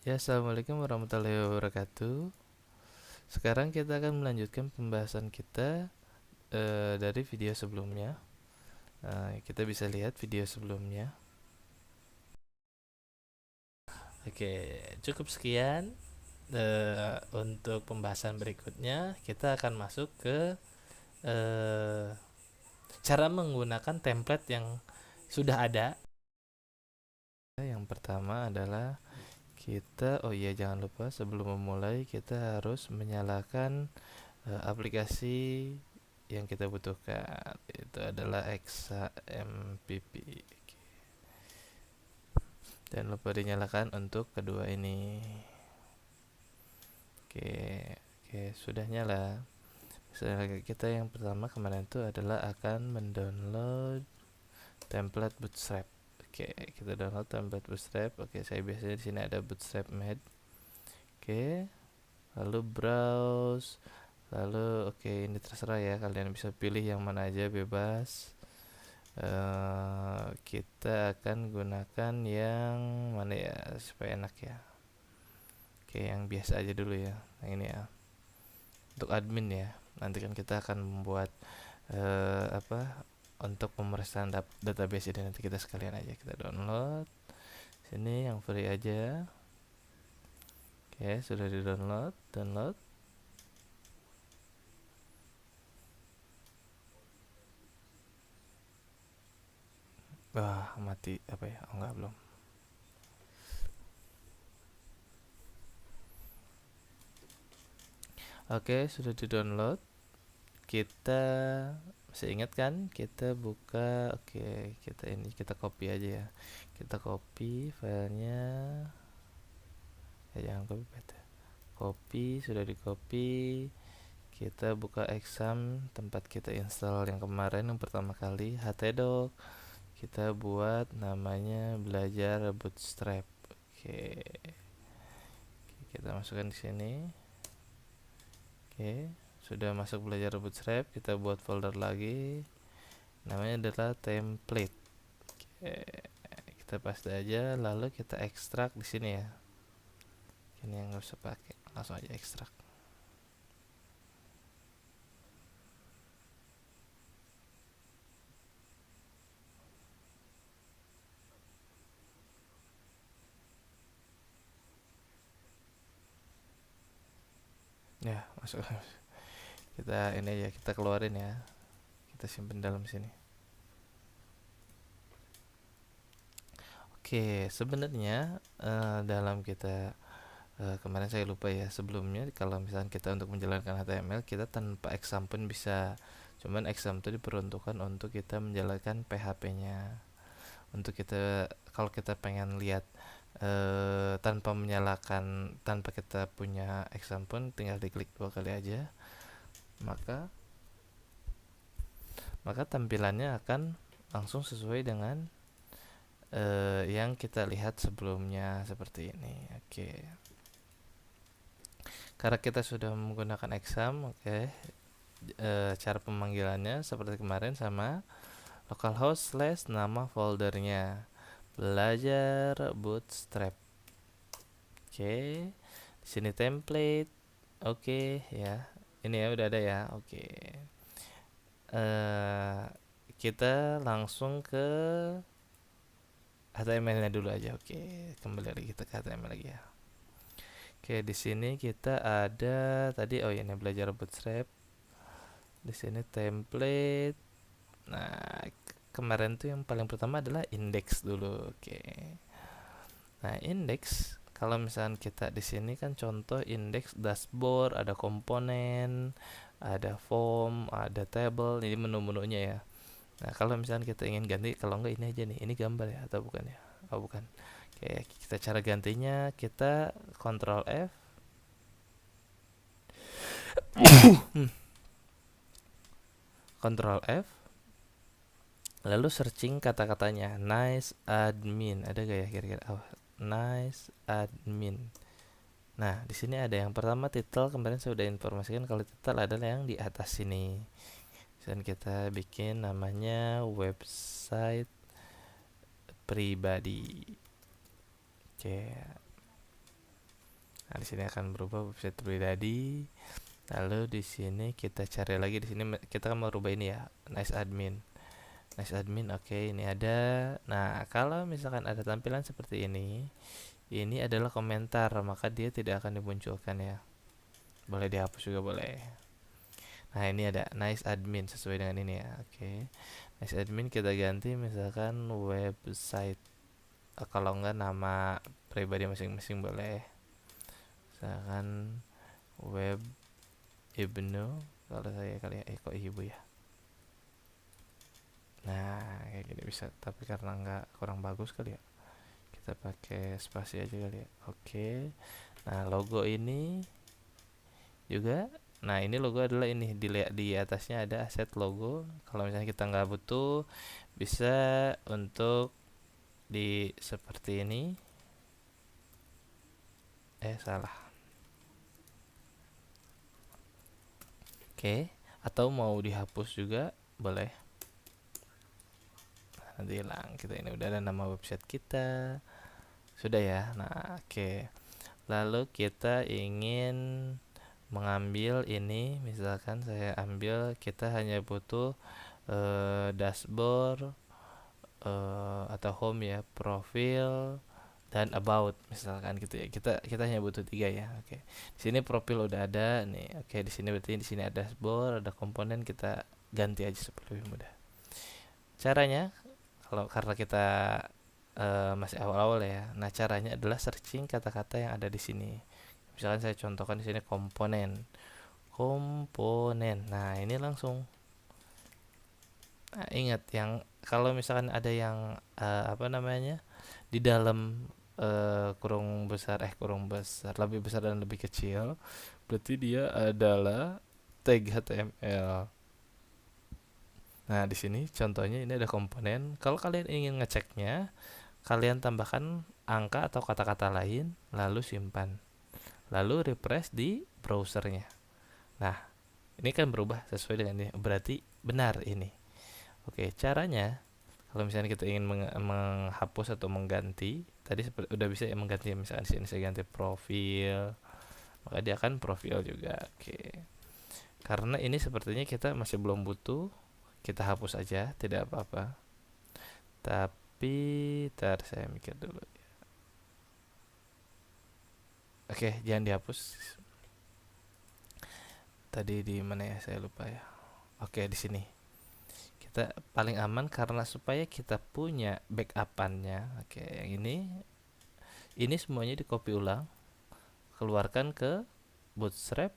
Ya, assalamualaikum warahmatullahi wabarakatuh. Sekarang kita akan melanjutkan pembahasan kita dari video sebelumnya. Kita bisa lihat video sebelumnya. Oke, cukup sekian. Untuk pembahasan berikutnya, kita akan masuk ke eh, cara menggunakan template yang sudah ada. Yang pertama adalah oh iya, jangan lupa sebelum memulai kita harus menyalakan aplikasi yang kita butuhkan. Itu adalah XAMPP. Dan lupa dinyalakan untuk kedua ini. Oke, oke, sudah nyala. Misalnya kita yang pertama kemarin itu adalah akan mendownload template Bootstrap. Oke, kita download template Bootstrap. Oke, saya biasanya di sini ada Bootstrap Med. Oke, lalu browse. Lalu oke, ini terserah ya, kalian bisa pilih yang mana aja, bebas. Kita akan gunakan yang mana ya supaya enak ya. Oke, yang biasa aja dulu ya. Nah, ini ya. Untuk admin ya. Nanti kan kita akan membuat apa untuk pemeriksaan database ini, nanti kita sekalian aja kita download. Sini yang free aja. Oke, sudah di-download, download. Wah, mati apa ya? Oh, enggak, belum. Oke, sudah di-download. Kita masih ingat kan? Kita buka, oke, kita copy aja ya. Kita copy filenya. Ya, jangan copy paste. Copy, sudah di copy. Kita buka exam tempat kita install yang kemarin, yang pertama kali, htdoc. Kita buat namanya belajar bootstrap. Oke, kita masukkan di sini. Oke, sudah masuk belajar bootstrap. Kita buat folder lagi, namanya adalah template. Oke, kita paste aja, lalu kita ekstrak di sini ya. Ini yang nggak usah pakai, langsung aja ekstrak. Ya, masuk. Kita ini ya, kita keluarin ya, kita simpan dalam sini. Oke, sebenarnya dalam kita kemarin saya lupa ya, sebelumnya kalau misalnya kita untuk menjalankan HTML kita tanpa exam pun bisa, cuman exam itu diperuntukkan untuk kita menjalankan PHP-nya. Untuk kita, kalau kita pengen lihat tanpa menyalakan, tanpa kita punya exam pun, tinggal diklik 2 kali aja, maka tampilannya akan langsung sesuai dengan yang kita lihat sebelumnya seperti ini. Oke, karena kita sudah menggunakan exam, oke, cara pemanggilannya seperti kemarin, sama localhost / nama foldernya belajar bootstrap. Oke, di sini template. Oke ya, ini ya udah ada ya. Oke, kita langsung ke HTML-nya dulu aja. Oke, kembali lagi kita ke HTML lagi ya. Oke, di sini kita ada tadi, oh ya, ini belajar bootstrap. Di sini template. Nah, kemarin tuh yang paling pertama adalah index dulu. Oke. Nah, index kalau misalnya kita di sini kan contoh index dashboard, ada komponen, ada form, ada table, ini menu-menunya ya. Nah, kalau misalnya kita ingin ganti, kalau enggak ini aja nih, ini gambar ya atau bukan ya? Oh, bukan. Oke, kita cara gantinya kita Ctrl F. Ctrl F, lalu searching kata-katanya nice admin, ada gak ya kira-kira? Oh, nice admin. Nah, di sini ada yang pertama title, kemarin saya sudah informasikan kalau title adalah yang di atas sini. Dan kita bikin namanya website pribadi. Oke. Nah, di sini akan berubah website pribadi. Lalu di sini kita cari lagi, di sini kita akan merubah ini ya, nice admin. Nice admin, oke, ini ada. Nah, kalau misalkan ada tampilan seperti ini adalah komentar, maka dia tidak akan dimunculkan ya. Boleh dihapus juga boleh. Nah, ini ada nice admin sesuai dengan ini ya. Oke. Nice admin kita ganti misalkan website. Kalau enggak nama pribadi masing-masing boleh. Misalkan web Ibnu, kalau saya kali ya, kok ibu ya. Nah, kayak gini bisa, tapi karena enggak kurang bagus kali ya. Kita pakai spasi aja kali ya. Oke. Nah, logo ini juga. Nah, ini logo adalah ini, dilihat di atasnya ada aset logo. Kalau misalnya kita nggak butuh, bisa untuk di seperti ini. Salah. Oke, atau mau dihapus juga boleh. Nanti hilang. Kita ini udah ada nama website kita. Sudah ya. Nah, oke. Lalu kita ingin mengambil ini, misalkan saya ambil, kita hanya butuh dashboard atau home ya, profil dan about misalkan gitu ya. Kita hanya butuh 3 ya. Oke. Di sini profil udah ada nih. Oke, di sini berarti di sini ada dashboard, ada komponen, kita ganti aja supaya lebih mudah. Caranya karena kita masih awal-awal ya. Nah, caranya adalah searching kata-kata yang ada di sini. Misalkan saya contohkan di sini komponen. Nah, ini langsung. Nah, ingat yang kalau misalkan ada yang apa namanya? Di dalam kurung besar, lebih besar dan lebih kecil, berarti dia adalah tag HTML. Nah, di sini contohnya ini ada komponen. Kalau kalian ingin ngeceknya, kalian tambahkan angka atau kata-kata lain, lalu simpan. Lalu refresh di browsernya. Nah, ini kan berubah sesuai dengan ini. Berarti benar ini. Oke, caranya kalau misalnya kita ingin menghapus atau mengganti, tadi udah bisa ya mengganti, misalkan di sini saya ganti profil, maka dia akan profil juga. Oke. Karena ini sepertinya kita masih belum butuh, kita hapus aja, tidak apa-apa. Tapi saya mikir dulu. Oke, jangan dihapus. Tadi di mana ya, saya lupa ya. Oke, di sini. Kita paling aman karena supaya kita punya backupannya. Oke, yang ini semuanya di copy ulang, keluarkan ke Bootstrap,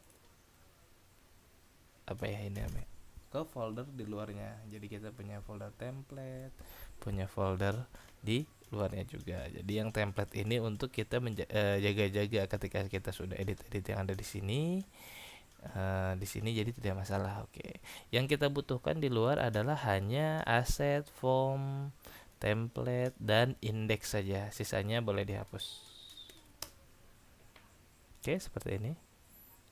apa ya ini namanya, ke folder di luarnya. Jadi kita punya folder template, punya folder di luarnya juga. Jadi yang template ini untuk kita jaga-jaga ketika kita sudah edit-edit yang ada di sini. Di sini jadi tidak masalah. Oke. Yang kita butuhkan di luar adalah hanya aset, form, template, dan index saja. Sisanya boleh dihapus. Oke, seperti ini.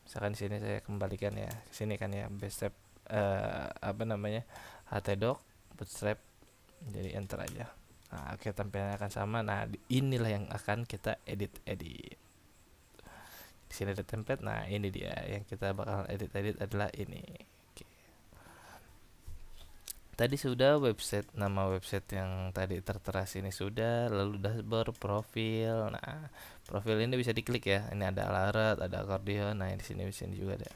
Misalkan di sini saya kembalikan ya ke sini kan ya, bootstrap apa namanya, htdoc bootstrap, jadi enter aja. Nah, oke, tampilannya akan sama. Nah, inilah yang akan kita edit. Di sini ada template. Nah, ini dia yang kita bakal edit adalah ini. Oke. Tadi sudah website, nama website yang tadi tertera sini sudah, lalu dashboard, profil. Nah, profil ini bisa diklik ya. Ini ada alert, ada akordeon. Nah, di sini juga ada.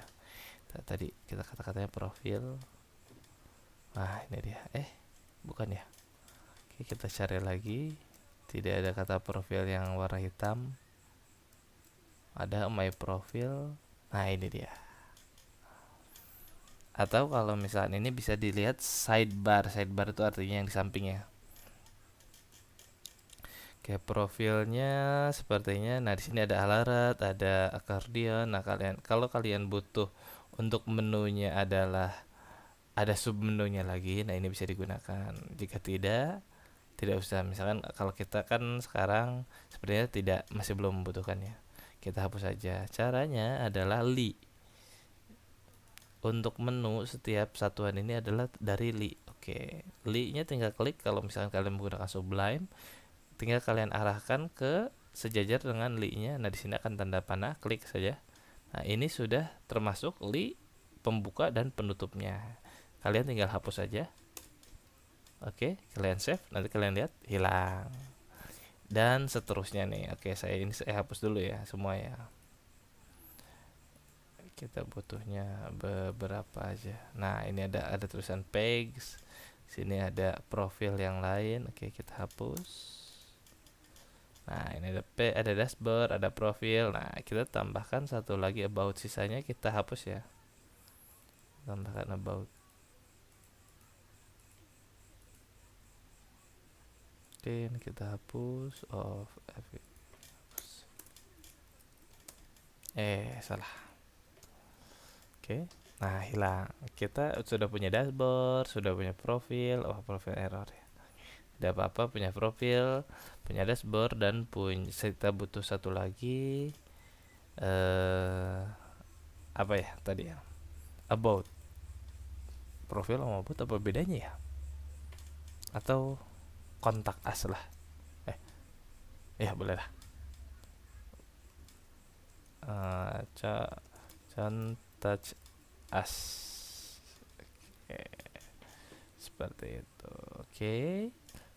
Tadi kita kata-katanya profil. Nah, ini dia. Bukan ya. Oke, kita cari lagi. Tidak ada kata profil yang warna hitam. Ada my profile. Nah, ini dia. Atau kalau misalnya ini bisa dilihat sidebar. Sidebar itu artinya yang di sampingnya. Oke, profilnya sepertinya. Nah, di sini ada alert, ada akordeon. Nah, kalau kalian butuh untuk menunya adalah ada sub menunya lagi. Nah, ini bisa digunakan. Jika tidak usah. Misalkan kalau kita kan sekarang sepertinya masih belum membutuhkannya. Kita hapus saja. Caranya adalah li. Untuk menu setiap satuan ini adalah dari li. Oke, li nya tinggal klik. Kalau misalkan kalian menggunakan Sublime, tinggal kalian arahkan ke sejajar dengan li-nya. Nah, di sini akan tanda panah, klik saja. Nah, ini sudah termasuk li pembuka dan penutupnya. Kalian tinggal hapus saja. Oke, kalian save, nanti kalian lihat hilang. Dan seterusnya nih. Oke, saya hapus dulu ya semua ya. Kita butuhnya beberapa aja. Nah, ini ada tulisan pegs. Sini ada profil yang lain. Oke, kita hapus. Nah, ini ada dashboard, ada profil. Nah, kita tambahkan satu lagi about, sisanya kita hapus ya. Tambahkan about. Oke, ini kita hapus of salah. Oke. Nah, hilang. Kita sudah punya dashboard, sudah punya profil. Oh, profil error ya. Tidak apa-apa, punya profil, punya dashboard, dan kita butuh satu lagi apa ya tadi ya? About. Profil sama about apa bedanya ya? Atau kontak us lah. Ya boleh lah. Touch us. Oke. Seperti itu. Oke.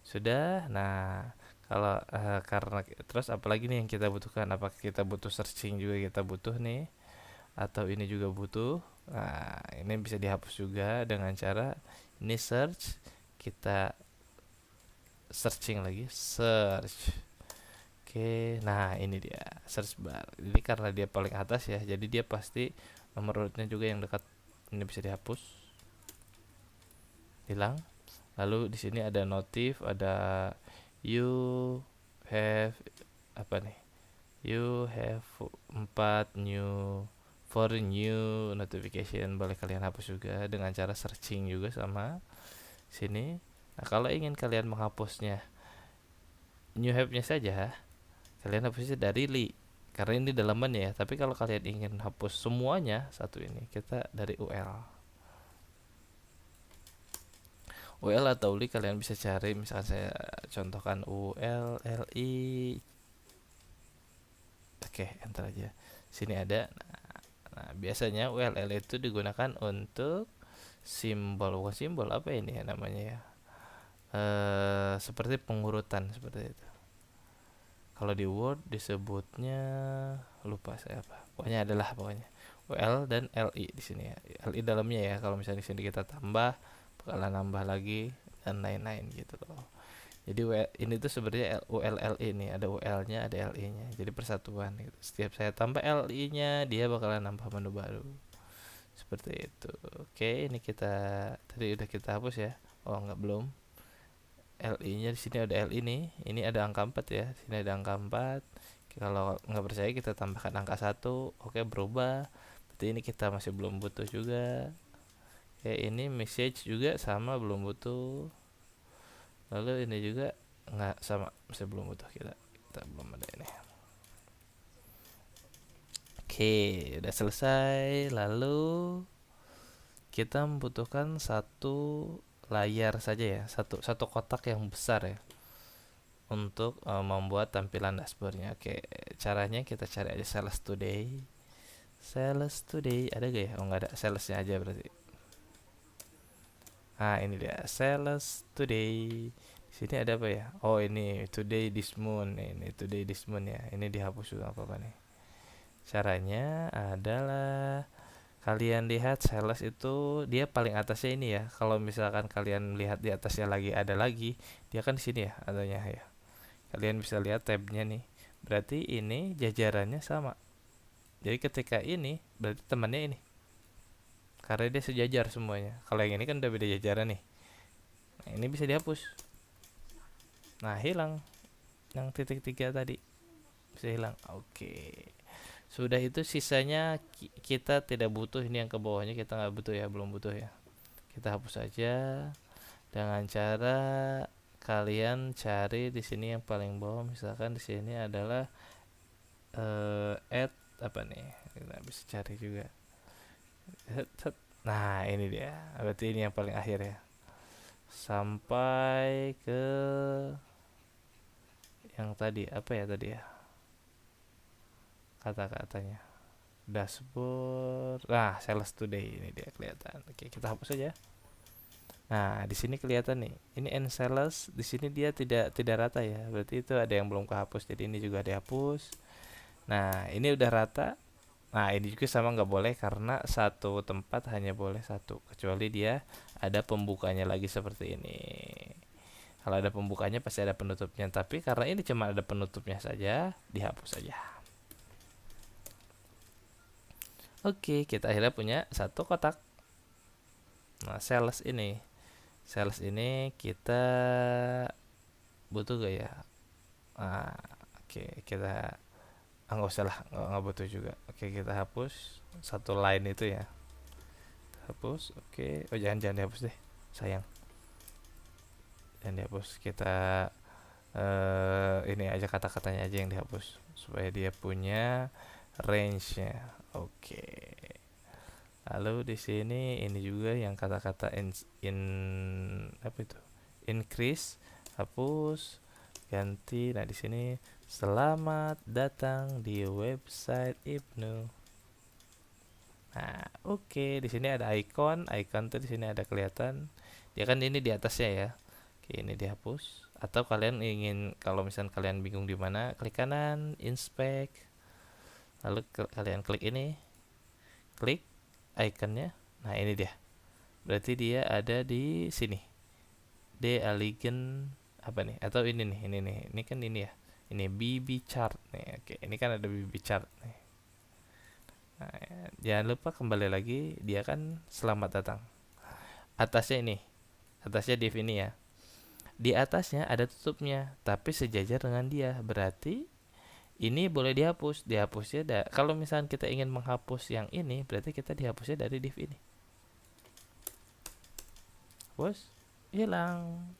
Sudah. Nah, kalau karena terus apalagi nih yang kita butuhkan? Apakah kita butuh searching juga, kita butuh nih, atau ini juga butuh? Nah, ini bisa dihapus juga dengan cara ini search, kita searching lagi, search. Oke, nah ini dia search bar. Jadi karena dia paling atas ya, jadi dia pasti nomor urutnya juga yang dekat. Ini bisa dihapus, hilang. Lalu di sini ada notif, ada you have apa nih? You have 4 new notification. Boleh kalian hapus juga dengan cara searching juga sama sini. Nah, kalau ingin kalian menghapusnya new have-nya saja, kalian hapusnya dari li, karena ini dalamannya ya. Tapi kalau kalian ingin hapus semuanya satu ini, kita dari ul atau li. Kalian bisa cari, misalkan saya contohkan li. Oke, enter aja. Sini ada. Nah, biasanya ULL itu digunakan untuk simbol, bukan simbol, apa ini ya namanya ya, seperti pengurutan seperti itu. Kalau di Word disebutnya lupa saya apa. Pokoknya adalah UL dan LI di sini ya. LI dalamnya ya. Kalau misalnya di sini kita tambah, bakalan nambah lagi dan lain-lain gitu loh. Jadi ini tuh sebenarnya ULL ini ada UL-nya, ada LI-nya. Jadi persatuan gitu. Setiap saya tambah LI-nya, dia bakalan nambah menu baru. Seperti itu. Oke, ini kita tadi udah kita hapus ya. Oh, enggak, belum. LI-nya di sini ada LI nih. Ini ada angka 4 ya. Sini ada angka 4. Kalau nggak percaya kita tambahkan angka 1. Oke, berubah. Berarti ini kita masih belum butuh juga. Oke, ini message juga sama, belum butuh. Lalu ini juga nggak, sama, masih belum butuh. Kita belum ada ini. Oke, udah selesai. Lalu kita membutuhkan satu layar saja ya, satu kotak yang besar ya, untuk membuat tampilan dashboardnya. Oke, caranya kita cari aja sales today. Sales today ada gak ya? Oh, nggak ada, salesnya aja berarti. Nah, ini dia sales today. Di sini ada apa ya? Oh, ini today this moon. Ini today this moon ya. Ini dihapus juga apa nih? Caranya adalah kalian lihat sales itu dia paling atasnya ini ya. Kalau misalkan kalian lihat di atasnya lagi ada lagi, dia kan di sini ya adanya ya. Kalian bisa lihat tabnya nih. Berarti ini jajarannya sama. Jadi ketika ini berarti temannya ini. Karena dia sejajar semuanya. Kalau yang ini kan udah beda jajaran nih. Nah, ini bisa dihapus. Nah, hilang yang titik 3 tadi. Bisa hilang. Oke. Sudah itu sisanya kita tidak butuh, ini yang ke bawahnya kita nggak butuh ya, belum butuh ya. Kita hapus saja dengan cara kalian cari di sini yang paling bawah. Misalkan di sini adalah add apa nih? Kita bisa cari juga. Nah, ini dia. Berarti ini yang paling akhir ya. Sampai ke yang tadi apa ya tadi ya? kata-katanya. Dashboard. Nah, sales today ini dia kelihatan. Oke, kita hapus aja. Nah, di sini kelihatan nih. Ini end sales, di sini dia tidak rata ya. Berarti itu ada yang belum kehapus. Jadi ini juga dihapus. Nah, ini udah rata. Nah, ini juga sama nggak boleh karena satu tempat hanya boleh satu, kecuali dia ada pembukanya lagi seperti ini. Kalau ada pembukanya pasti ada penutupnya, tapi karena ini cuma ada penutupnya saja, dihapus saja. Oke, kita akhirnya punya satu kotak. Nah, sales ini kita butuh gak ya? Nah, oke, kita nggak usah lah, nggak butuh juga. Oke, kita hapus satu line itu ya. Hapus. Oke, oh jangan dihapus deh, sayang. Jangan dihapus. Kita ini aja, kata-katanya aja yang dihapus supaya dia punya range-nya. Oke. Lalu di sini ini juga yang kata-kata in apa itu? Increase, hapus, ganti. Nah, di sini selamat datang di website Ibnu. Nah, oke, di sini ada icon tuh di sini ada kelihatan. Dia kan ini di atasnya ya. Oke, ini dihapus. Atau kalian ingin, kalau misalnya kalian bingung di mana, klik kanan, inspect. Lalu kalian klik ini. Klik ikonnya. Nah, ini dia. Berarti dia ada di sini. D Aligen apa nih? Atau ini nih, ini nih. Ini kan ini ya. Ini BB chart nih. Oke, ini kan ada BB chart nih. Nah, jangan lupa kembali lagi, dia kan selamat datang. Atasnya ini. Atasnya div ini ya. Di atasnya ada tutupnya, tapi sejajar dengan dia. Berarti ini boleh dihapus. Dihapusnya kalau misalnya kita ingin menghapus yang ini, berarti kita dihapusnya dari div ini. Bos, hilang.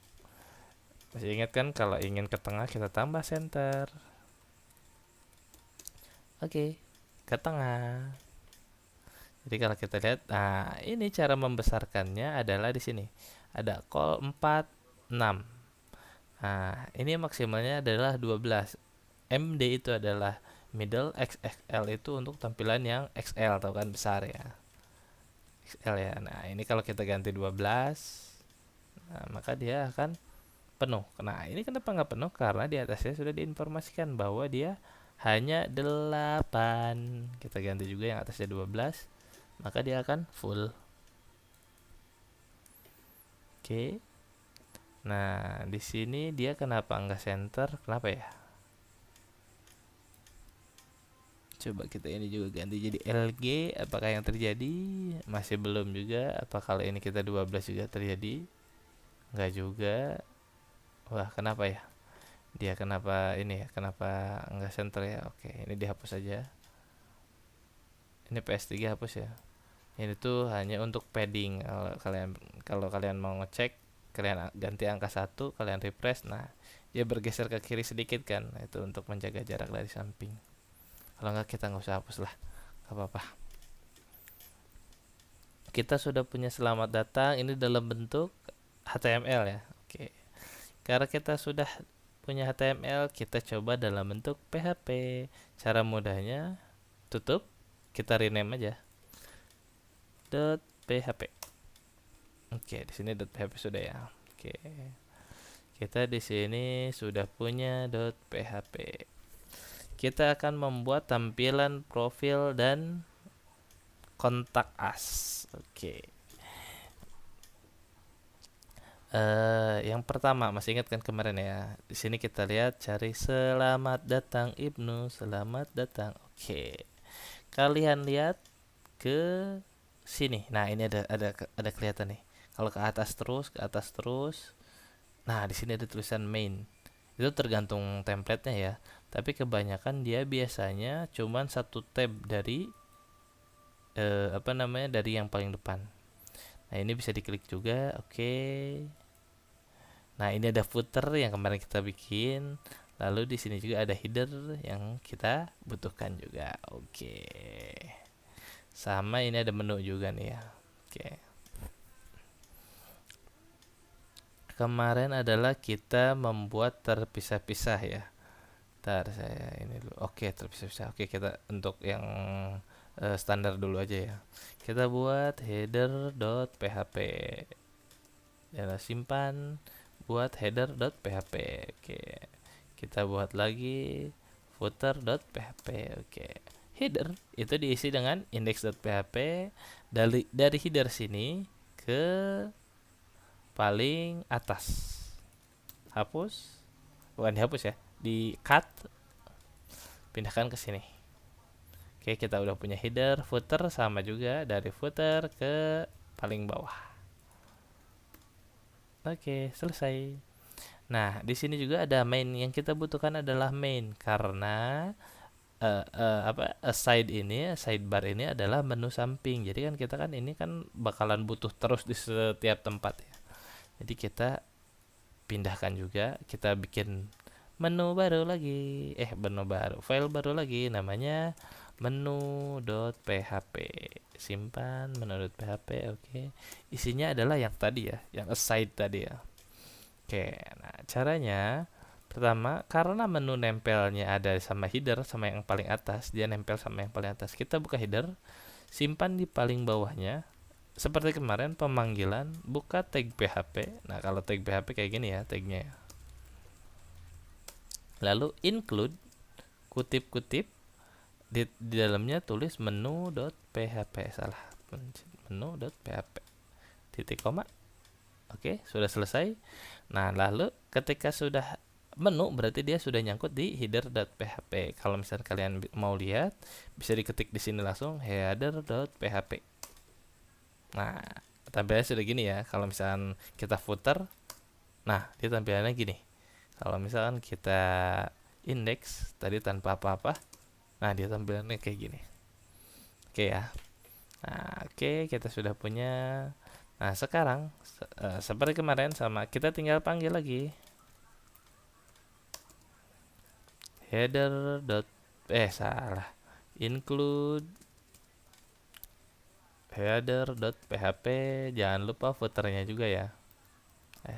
Masih ingat kan, kalau ingin ke tengah kita tambah center. Oke, ke tengah. Jadi kalau kita lihat, nah ini cara membesarkannya adalah di sini. Ada call 4, 6. Nah, ini maksimalnya adalah 12. MD itu adalah middle, XXL itu untuk tampilan yang XL, atau kan besar ya. XL ya. Nah, ini kalau kita ganti 12, nah, maka dia akan penuh. Nah, ini kenapa nggak penuh? Karena di atasnya sudah diinformasikan bahwa dia hanya 8. Kita ganti juga yang atasnya 12, maka dia akan full. Oke. Nah, di sini dia kenapa nggak center? Kenapa ya? Coba kita ini juga ganti jadi LG. Apakah yang terjadi? Masih belum juga. Apa kalau ini kita 12 juga terjadi? Nggak juga. Wah, kenapa ya? Dia kenapa ini ya? Kenapa nggak center ya? Oke, ini dihapus aja. Ini PS3 hapus ya. Ini tuh hanya untuk padding. Kalau kalian mau ngecek, kalian ganti angka 1, kalian refresh. Nah, dia bergeser ke kiri sedikit kan. Nah, itu untuk menjaga jarak dari samping. Kalau nggak, kita nggak usah hapus lah, nggak apa-apa. Kita sudah punya selamat datang. Ini dalam bentuk HTML ya. Oke. Karena kita sudah punya HTML, kita coba dalam bentuk PHP. Cara mudahnya, tutup, kita rename aja .php. Oke, di sini .php sudah ya. Oke. Kita di sini sudah punya .php. Kita akan membuat tampilan profil dan kontak us. Oke. Yang pertama, masih ingat kan kemarin ya? Di sini kita lihat, cari selamat datang Ibnu, selamat datang. Oke. Kalian lihat ke sini. Nah, ini ada kelihatan nih. Kalau ke atas terus. Nah, di sini ada tulisan main. Itu tergantung template-nya ya. Tapi kebanyakan dia biasanya cuman satu tab dari dari yang paling depan. Nah, ini bisa diklik juga. Oke. Nah, ini ada footer yang kemarin kita bikin. Lalu di sini juga ada header yang kita butuhkan juga. Oke. Sama ini ada menu juga nih ya. Oke. Kemarin adalah kita membuat terpisah-pisah ya. Ntar saya ini dulu. Oke, terpisah-pisah. Oke, kita untuk yang standar dulu aja ya. Kita buat header.php. Ya, simpan buat header.php. Oke. Kita buat lagi footer.php. Oke. Header itu diisi dengan index.php. Dari header sini ke paling atas. Hapus. Bukan dihapus ya. Di cut, pindahkan ke sini. Oke, kita udah punya header, footer sama juga dari footer ke paling bawah. Oke, selesai. Nah, di sini juga ada main. Yang kita butuhkan adalah main karena sidebar ini adalah menu samping. Jadi kan kita kan ini kan bakalan butuh terus di setiap tempat ya. Jadi kita pindahkan juga, kita bikin menu baru lagi. File baru lagi namanya menu.php. Simpan menu.php. Oke. Isinya adalah yang tadi ya, yang aside tadi ya. Oke, nah caranya pertama, karena menu nempelnya ada sama header, sama yang paling atas, dia nempel sama yang paling atas. Kita buka header, simpan di paling bawahnya. Seperti kemarin pemanggilan, buka tag PHP. Nah, kalau tag PHP kayak gini ya tagnya. Lalu include, kutip-kutip, di dalamnya tulis menu.php. Salah, menu.php. Titik koma. Oke, sudah selesai. Nah, lalu ketika sudah menu berarti dia sudah nyangkut di header.php. Kalau misalnya kalian mau lihat, bisa diketik di sini langsung header.php. Nah, tampilannya sudah gini ya. Kalau misalkan kita footer, nah dia tampilannya gini. Kalau misalkan kita index tadi tanpa apa-apa, nah dia tampilannya kayak gini. Oke ya. Nah, oke, kita sudah punya. Nah, sekarang seperti kemarin sama, kita tinggal panggil lagi header. Salah. Include header.php. Jangan lupa footernya juga ya.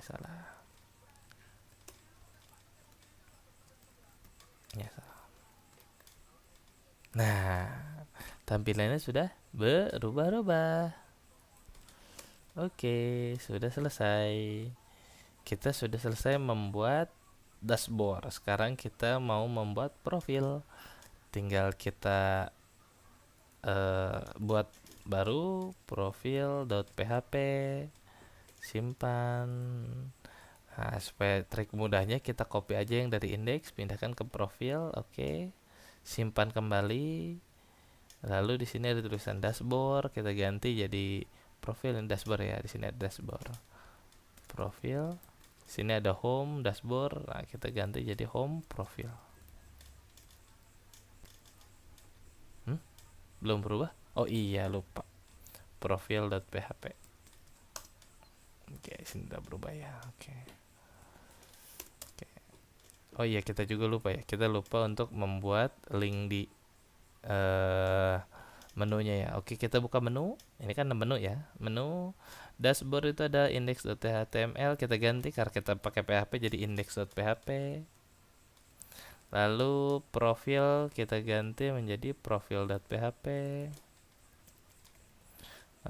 Salah. Ya, salah. Nah, tampilannya sudah berubah-ubah. Oke, sudah selesai. Kita sudah selesai membuat dashboard. Sekarang kita mau membuat profil. Tinggal kita buat baru profil.php, simpan. Nah, supaya trik mudahnya kita copy aja yang dari index, pindahkan ke profil. Oke, simpan kembali. Lalu di sini ada tulisan dashboard, kita ganti jadi profil dashboard ya. Di sini ada dashboard, profil. Sini ada home dashboard. Nah, kita ganti jadi home profil. Belum berubah? Oh iya, lupa. Profil.php. Oke, sini udah berubah ya. Oke. Oh iya, kita juga lupa ya. Kita lupa untuk membuat link di menunya ya. Oke, kita buka menu. Ini kan menu ya. Menu dashboard itu ada index.html. Kita ganti karena kita pakai PHP jadi index.php. Lalu profil kita ganti menjadi profil.php.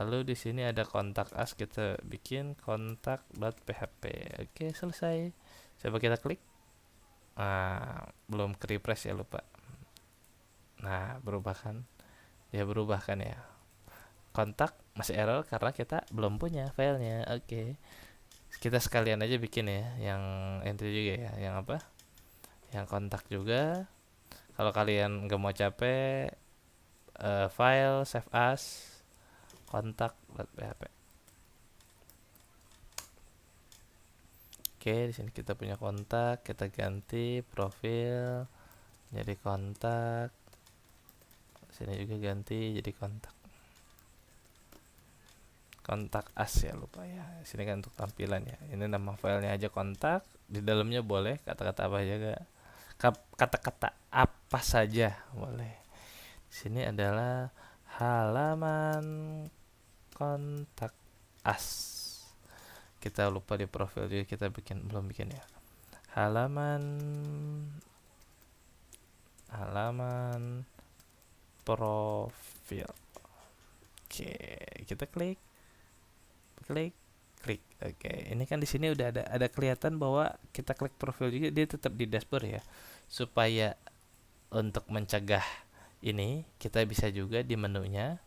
Lalu di sini ada kontak us, kita bikin kontak.php. Oke, selesai. Coba kita klik. Nah, belum ke refresh ya, lupa. Nah, berubah kan? Ya berubah kan ya. Kontak masih error karena kita belum punya filenya. Oke. Kita sekalian aja bikin ya, yang entry juga ya, yang apa? Yang kontak juga. Kalau kalian nggak mau capek, file save as kontak.php. Oke, di sini kita punya kontak, kita ganti profil jadi kontak. Sini juga ganti jadi kontak. Kontak as ya, lupa ya. Sini kan untuk tampilan ya. Ini nama filenya aja kontak, di dalamnya boleh kata-kata apa aja, kata-kata apa saja boleh. Di sini adalah halaman kontak us. Kita lupa di profil juga kita belum bikin ya. Halaman halaman profil. Oke, kita klik, klik, klik. Oke, ini kan di sini udah ada kelihatan bahwa kita klik profil juga, dia tetap di dashboard ya. Supaya untuk mencegah ini, kita bisa juga di menunya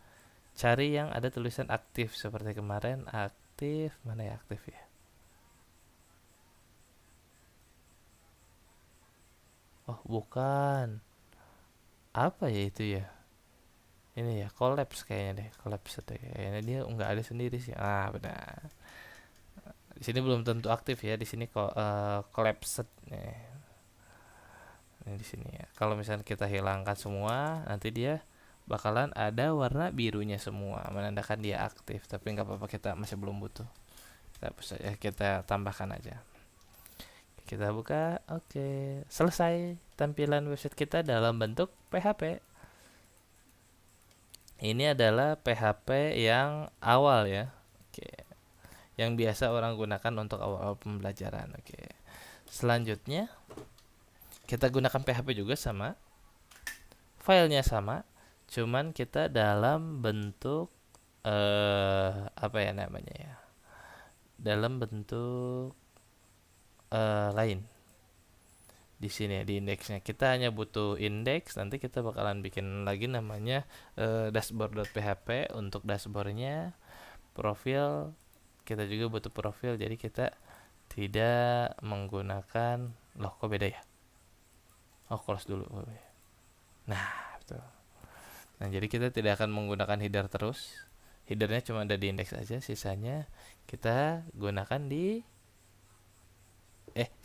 cari yang ada tulisan aktif seperti kemarin. Aktif, mana ya aktif ya? Oh, bukan. Apa ya itu ya? Ini ya, collapse kayaknya deh. Collapse deh. Kayaknya dia nggak ada sendiri sih. Ah, benar. Di sini belum tentu aktif ya. Di sini kok collapsed nih. Ini di sini ya. Kalau misalnya kita hilangkan semua, nanti dia bakalan ada warna birunya semua, menandakan dia aktif. Tapi nggak apa-apa, kita masih belum butuh. Kita tambahkan aja. Kita buka, oke. Selesai tampilan website kita dalam bentuk PHP. Ini adalah PHP yang awal ya. Oke. Yang biasa orang gunakan untuk awal-awal pembelajaran. Oke. Selanjutnya kita gunakan PHP juga sama. Filenya sama, cuman kita dalam bentuk apa ya namanya ya? Dalam bentuk lain. Di sini di indeksnya kita hanya butuh indeks, nanti kita bakalan bikin lagi namanya dashboard.php untuk dashboardnya. Profil kita juga butuh profil, jadi kita tidak menggunakan, loh kok beda ya, oh close dulu. Nah betul. Nah jadi kita tidak akan menggunakan header terus, headernya cuma ada di indeks aja, sisanya kita gunakan di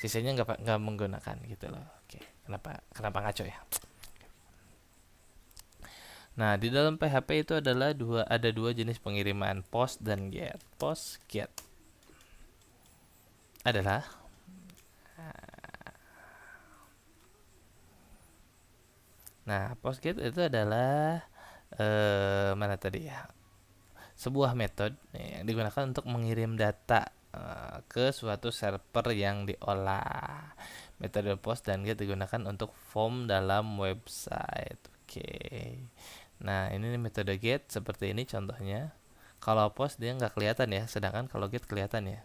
sisanya nggak menggunakan gitu loh. Oke, kenapa ngaco ya? Nah, di dalam PHP itu ada dua jenis pengiriman, post dan get. Post, get adalah post get itu adalah mana tadi ya? Sebuah metode yang digunakan untuk mengirim data ke suatu server yang diolah. Metode post dan get digunakan untuk form dalam website. Oke. Nah, ini metode get seperti ini contohnya. Kalau post dia nggak kelihatan ya, sedangkan kalau get kelihatan ya.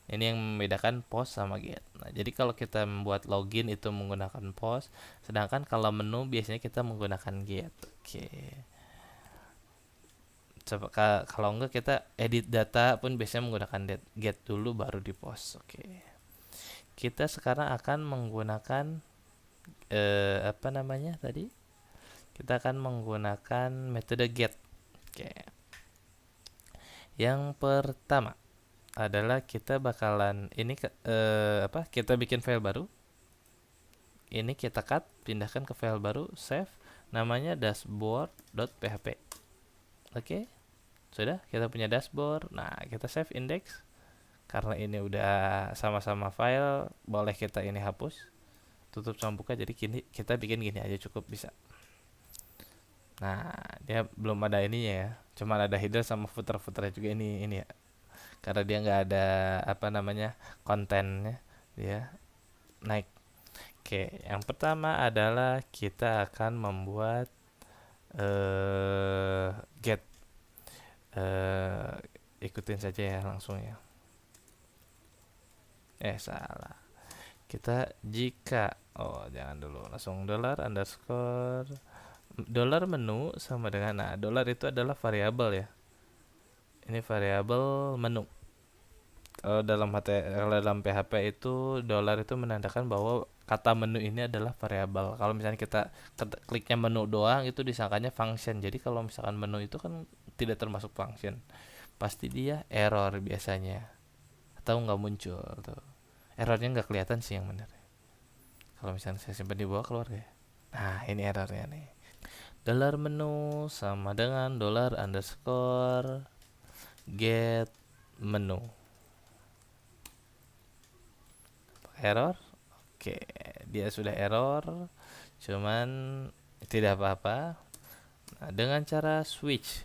Ini yang membedakan post sama get. Nah, jadi kalau kita membuat login itu menggunakan post, sedangkan kalau menu biasanya kita menggunakan get. Oke. Coba kalau enggak kita edit data pun biasanya menggunakan get dulu baru di post. Oke. Kita sekarang akan menggunakan apa namanya tadi? Kita akan menggunakan metode get. Oke. Yang pertama adalah kita bakalan ini kita bikin file baru. Ini kita cut, pindahkan ke file baru, save, namanya dashboard.php. Oke. Sudah, kita punya dashboard. Nah, kita save index. Karena ini udah sama-sama file, boleh kita ini hapus. Tutup sama buka, jadi kita bikin gini aja cukup bisa. Nah, dia belum ada ininya ya. Cuma ada header sama footer-footernya juga ini ya. Karena dia nggak ada apa namanya kontennya, dia naik. Oke, yang pertama adalah kita akan membuat get. Ikutin saja ya langsung ya. Salah. Kita jika jangan dulu, langsung $_ menu sama dengan dollar itu adalah variabel ya. Ini variabel menu. Kalau dalam PHP itu dollar itu menandakan bahwa kata menu ini adalah variabel. Kalau misalnya kita kliknya menu doang itu disangkanya function. Jadi kalau misalkan menu itu kan tidak termasuk function, pasti dia error biasanya atau nggak muncul tuh. Errornya nggak kelihatan sih yang benar. Kalau misalnya saya simpan di bawah keluar ya. Nah ini errornya nih. Dollar menu sama dengan $_get menu. Error. Oke, dia sudah error. Cuman tidak apa-apa. Nah, dengan cara switch.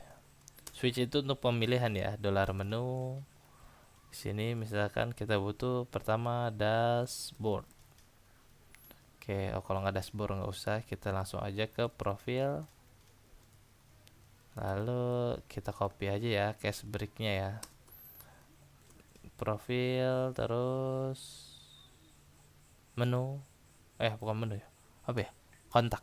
Switch itu untuk pemilihan ya, dollar menu. Di sini misalkan kita butuh pertama dashboard. Oke, kalau nggak dashboard nggak usah, kita langsung aja ke profil. Lalu kita copy aja ya cache bricknya ya. Profil, terus menu. Bukan menu ya. Apa ya? Kontak.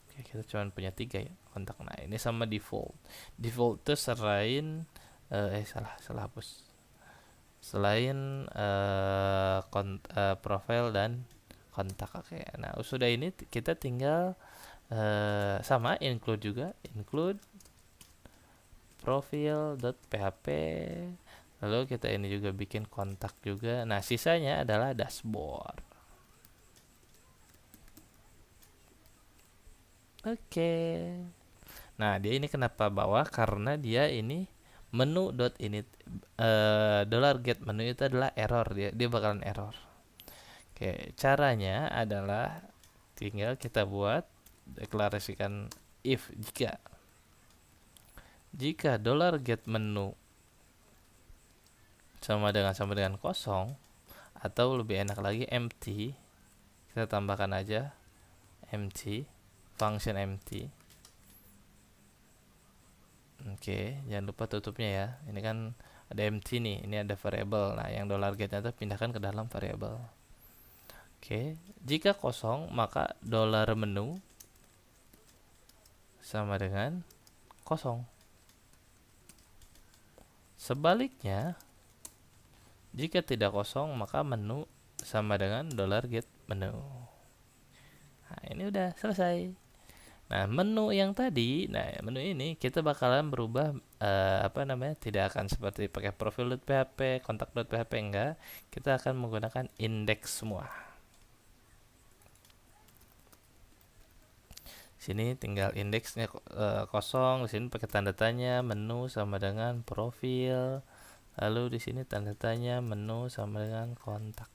Oke, kita cuma punya 3 ya kontak. Nah, ini sama default. Default itu selain salah hapus. Selain profile dan kontak. Oke. Nah, sudah ini kita tinggal sama include juga, include profile.php. Lalu kita ini juga bikin kontak juga. Nah, sisanya adalah dashboard. Oke. Nah, dia ini kenapa bawah? Karena dia ini menu.init $get menu itu adalah error, dia bakalan error. Oke, caranya adalah tinggal kita buat deklarasikan if jika $get menu sama dengan kosong, atau lebih enak lagi empty, kita tambahkan aja empty, function empty. Oke, jangan lupa tutupnya ya. Ini kan ada empty nih, ini ada variable. Nah, yang $getnya itu pindahkan ke dalam variable. Oke, jika kosong maka $menu sama dengan kosong. Sebaliknya, jika tidak kosong maka menu sama dengan $get menu. Nah, ini udah selesai. Nah, menu yang tadi, menu ini kita bakalan berubah tidak akan seperti pakai profil.php, kontak.php, enggak. Kita akan menggunakan index semua. Sini tinggal indeksnya kosong, di sini pakai tanda tanya, menu sama dengan profil. Lalu di sini tanda tanya, menu sama dengan kontak.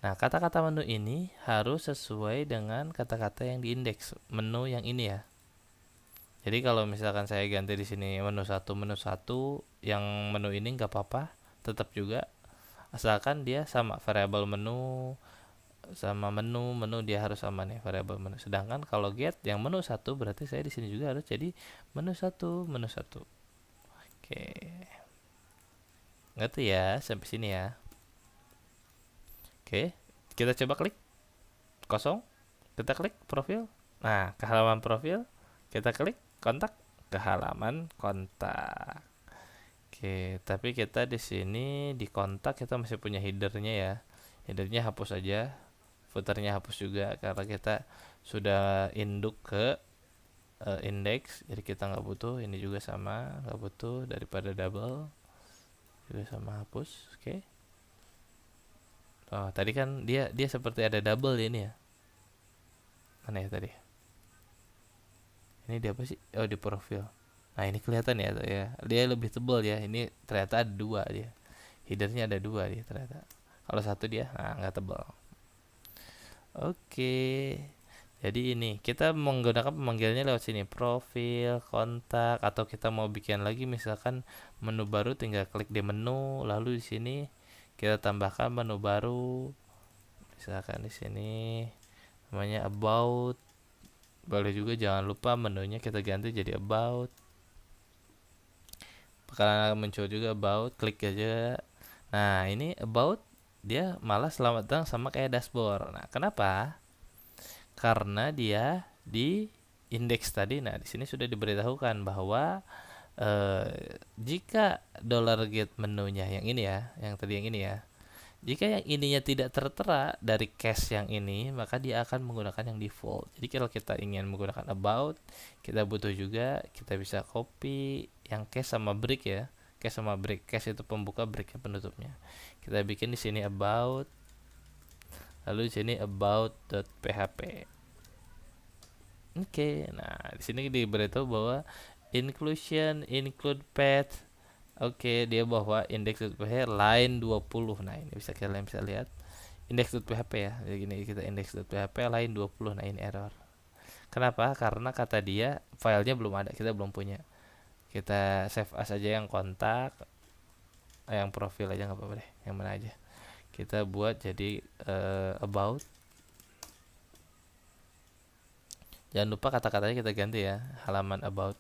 Nah, kata-kata menu ini harus sesuai dengan kata-kata yang diindeks menu yang ini ya. Jadi kalau misalkan saya ganti di sini menu 1, yang menu ini nggak apa-apa, tetap juga asalkan dia sama variabel menu sama menu dia harus sama nih variabel menu. Sedangkan kalau get yang menu 1 berarti saya di sini juga harus jadi menu 1. Oke. Ngerti ya sampai sini ya. Oke, kita coba klik kosong, kita klik profil. Nah, ke halaman profil, kita klik kontak, ke halaman kontak. Oke, tapi kita di sini di kontak kita masih punya headernya ya. Headernya hapus aja, footernya hapus juga karena kita sudah induk ke index, jadi kita nggak butuh. Ini juga sama, nggak butuh, daripada double juga sama, hapus. Oke. Oh, tadi kan dia seperti ada double ini ya. Mana ya tadi? Ini dia apa sih? Oh, di profil. Nah, ini kelihatan ya, dia lebih tebal ya. Ini ternyata ada 2 dia. Headernya ada 2 dia ternyata. Kalau satu dia nggak tebal. Oke. Jadi ini kita menggunakan pemanggilnya lewat sini, profil, kontak, atau kita mau bikin lagi misalkan menu baru, tinggal klik di menu, lalu di sini kita tambahkan menu baru. Misalkan di sini namanya about. Boleh juga, jangan lupa menunya kita ganti jadi about. Bakalan muncul juga about, klik aja. Nah, ini about dia malah selamat datang sama kayak dashboard. Nah, kenapa? Karena dia di indeks tadi. Nah, di sini sudah diberitahukan bahwa jika $get menunya yang ini ya, yang tadi yang ini ya, jika yang ininya tidak tertera dari cache yang ini, maka dia akan menggunakan yang default. Jadi kalau kita ingin menggunakan about, kita butuh juga, kita bisa copy yang cache sama break ya. Cache sama break. Cache itu pembuka, breaknya penutupnya. Kita bikin di sini about, lalu di sini about.php. Oke, nah di sini diberitahu bahwa include path. Oke, dia bahwa index.php line 20. Nah, ini kalian bisa lihat index.php ya. Jadi gini, kita index.php line 20. Nah, ini error. Kenapa? Karena kata dia filenya belum ada, kita belum punya. Kita save as aja yang kontak, yang profil aja nggak apa-apa deh, yang mana aja. kita buat jadi about. Jangan lupa kata-katanya kita ganti ya, halaman about.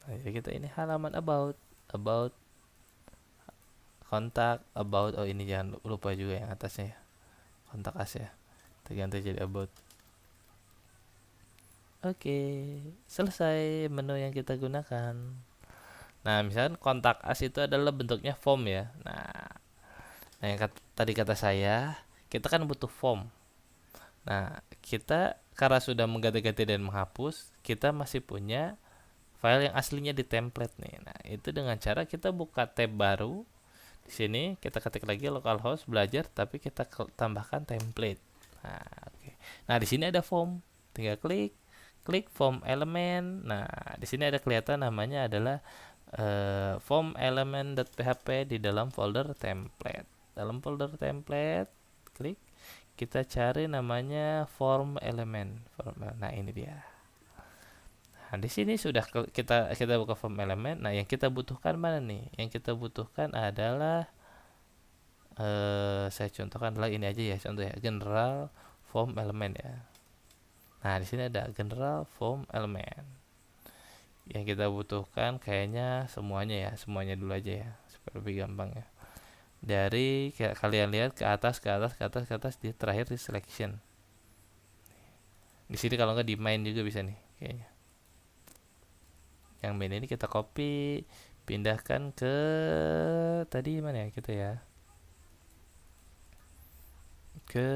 Nah, jadi kita ini halaman about kontak, about. Oh, ini jangan lupa juga yang atasnya ya, kontak us ya, kita ganti jadi about. Oke, selesai menu yang kita gunakan. Nah, misalkan kontak us itu adalah bentuknya form ya. Nah yang tadi kata saya, kita kan butuh form. Nah, kita karena sudah mengganti-ganti dan menghapus, kita masih punya file yang aslinya di template nih. Nah, itu dengan cara kita buka tab baru. Di sini kita ketik lagi localhost belajar, tapi kita tambahkan template. Nah, oke. Nah, di sini ada form. Tinggal klik form element. Nah, di sini ada kelihatan namanya adalah form element.php di dalam folder template. Dalam folder template, klik, kita cari namanya form element. Nah, ini dia. Nah, di sini sudah kita buka form element. Nah, yang kita butuhkan mana nih? Yang kita butuhkan adalah saya contohkan adalah ini aja ya, contoh ya, general form element ya. Nah, di sini ada general form element. Yang kita butuhkan kayaknya semuanya ya, semuanya dulu aja ya, supaya lebih gampang ya. Dari kalian lihat ke atas di terakhir di selection. Di sini kalau nggak di main juga bisa nih kayaknya. Yang main ini kita copy, pindahkan ke tadi mana ya kita ya, ke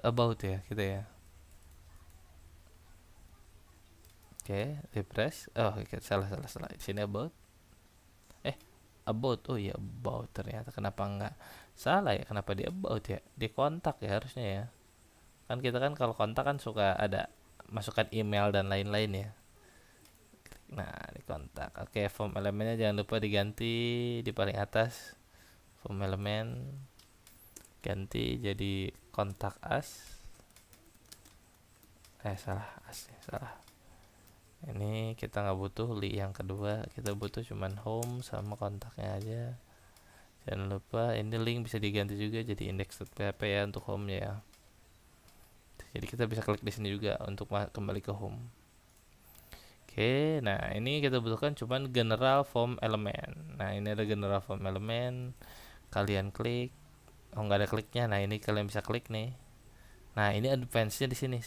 about ya kita ya. Oke, refresh. Oh, salah. Di sini about. About. Oh iya, about ternyata. Kenapa nggak salah ya? Kenapa di about ya? Di kontak ya harusnya ya. Kan kita kan kalau kontak kan suka ada masukkan email dan lain-lain ya. Nah, di kontak. Oke, form elemennya jangan lupa diganti di paling atas. Form elemen ganti jadi kontak us. Salah. Ini kita nggak butuh yang kedua, kita butuh cuman home sama kontaknya aja. Jangan lupa ini link bisa diganti juga jadi index.php ya untuk home-nya ya. Jadi kita bisa klik di sini juga untuk kembali ke home. Oke, nah ini kita butuhkan cuman general form element. Nah, ini ada general form element. Kalian klik. Oh, nggak ada kliknya. Nah, ini kalian bisa klik nih. Nah, ini advance-nya di sini.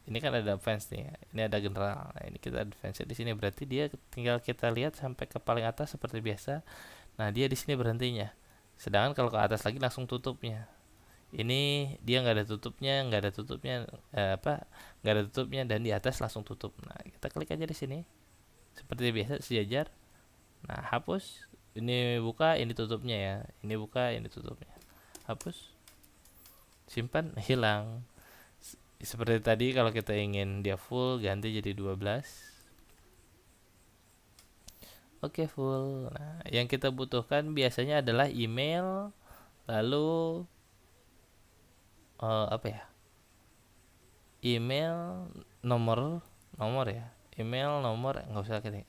Ini kan ada advance nih. Ini ada general. Nah, ini kita advance di sini, berarti dia tinggal kita lihat sampai ke paling atas seperti biasa. Nah, dia di sini berhentinya. Sedangkan kalau ke atas lagi langsung tutupnya. Ini dia nggak ada tutupnya, nggak ada tutupnya dan di atas langsung tutup. Nah, kita klik aja di sini. Seperti biasa sejajar. Nah, hapus. Ini buka, ini tutupnya ya. Ini buka, ini tutupnya. Hapus. Simpan, hilang. Seperti tadi kalau kita ingin dia full, ganti jadi 12. Oke, full. Nah, yang kita butuhkan biasanya adalah email, lalu apa ya? Email, nomor ya. Email, nomor, nggak usah ketik.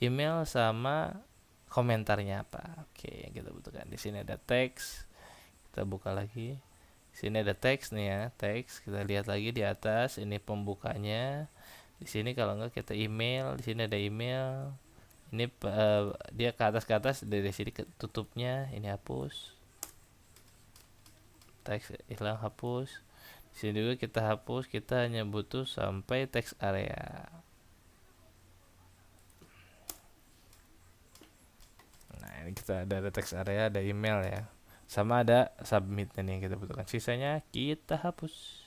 Email sama komentarnya apa. Oke, yang kita butuhkan. Di sini ada teks. Kita buka lagi. Sini ada teks nih ya, teks. Kita lihat lagi di atas, ini pembukanya. Di sini kalau enggak kita email, di sini ada email. Ini dia ke atas dari sini tutupnya, ini hapus. Teks hilang, hapus. Di sini juga kita hapus, kita hanya butuh sampai teks area. Nah, ini kita ada teks area, ada email ya. Sama ada submit nih yang kita butuhkan. Sisanya kita hapus.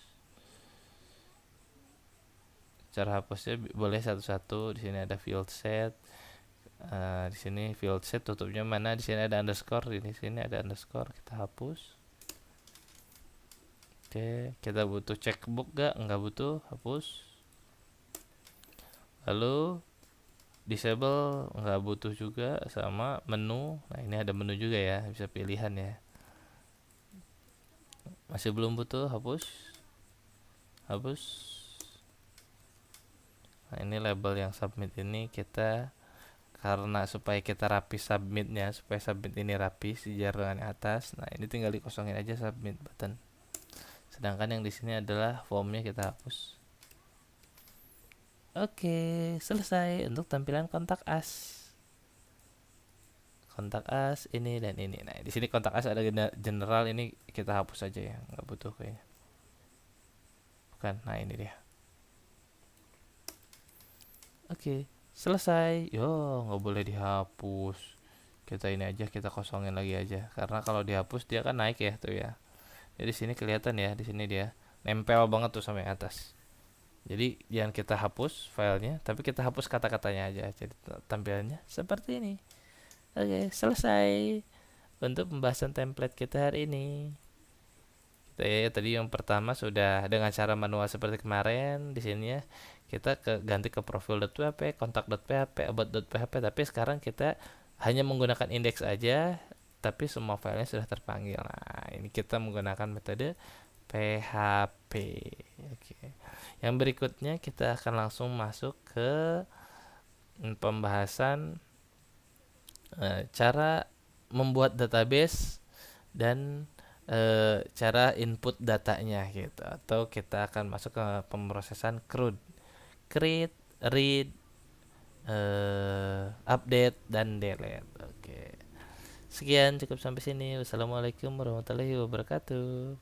Cara hapusnya boleh satu-satu. Di sini ada field set. Di sini field set tutupnya mana? Di sini ada underscore. Di sini ada underscore. Kita hapus. Oke, kita butuh checkbox gak? Enggak butuh. Hapus. Lalu disable nggak butuh juga. Sama menu. Nah, ini ada menu juga ya. Bisa pilihan ya. Masih belum butuh, hapus. Nah, ini label yang submit ini kita karena supaya kita rapi submitnya, supaya submit ini rapi sejajar dengan atas. Nah, ini tinggal dikosongin aja submit button. Sedangkan yang di sini adalah formnya kita hapus. Oke, selesai untuk tampilan kontak us. Kontak us ini dan ini. Nah, di sini kontak us ada general, ini kita hapus aja ya, nggak butuh kayaknya. Bukan, nah ini dia. Oke, selesai. Yo, nggak boleh dihapus. Kita ini aja, kita kosongin lagi aja. Karena kalau dihapus dia kan naik ya tuh ya. Jadi di sini kelihatan ya, di sini dia nempel banget tuh sampai atas. Jadi jangan kita hapus filenya, tapi kita hapus kata-katanya aja. Jadi tampilannya seperti ini. Oke, selesai untuk pembahasan template kita hari ini. Kita ya tadi yang pertama sudah dengan cara manual seperti kemarin di sini ya. Kita ganti ke profil.php, kontak.php, about.php, tapi sekarang kita hanya menggunakan index aja, tapi semua filenya sudah terpanggil. Nah, ini kita menggunakan metode PHP. Oke. Yang berikutnya kita akan langsung masuk ke pembahasan cara membuat database dan cara input datanya gitu, atau kita akan masuk ke pemrosesan CRUD, create, read, update dan delete. Oke. Sekian, cukup sampai sini. Wassalamualaikum warahmatullahi wabarakatuh.